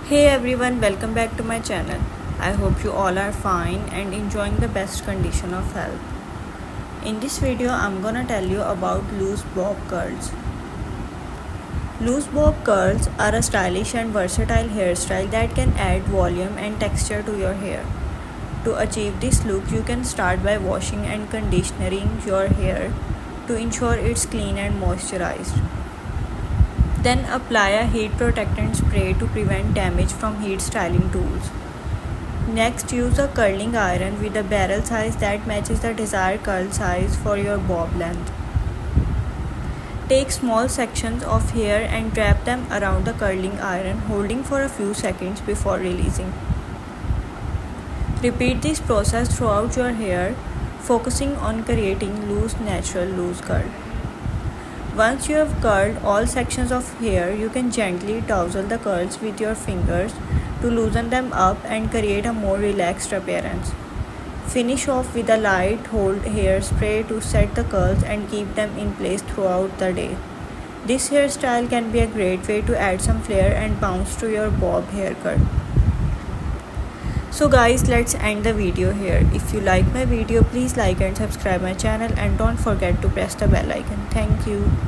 Hey everyone, welcome back to my channel. I hope you all are fine and enjoying the best condition of health. In this video, I'm gonna tell you about loose bob curls. Loose bob curls are a stylish and versatile hairstyle that can add volume and texture to your hair. To achieve this look, you can start by washing and conditioning your hair to ensure it's clean and moisturized. Then apply a heat protectant spray to prevent damage from heat styling tools. Next, use a curling iron with a barrel size that matches the desired curl size for your bob length. Take small sections of hair and wrap them around the curling iron, holding for a few seconds before releasing. Repeat this process throughout your hair, focusing on creating loose curl. Once you have curled all sections of hair, you can gently tousle the curls with your fingers to loosen them up and create a more relaxed appearance. Finish off with a light hold hairspray to set the curls and keep them in place throughout the day. This hairstyle can be a great way to add some flair and bounce to your bob haircut. So guys, let's end the video here. If you like my video, please like and subscribe my channel and don't forget to press the bell icon. Thank you.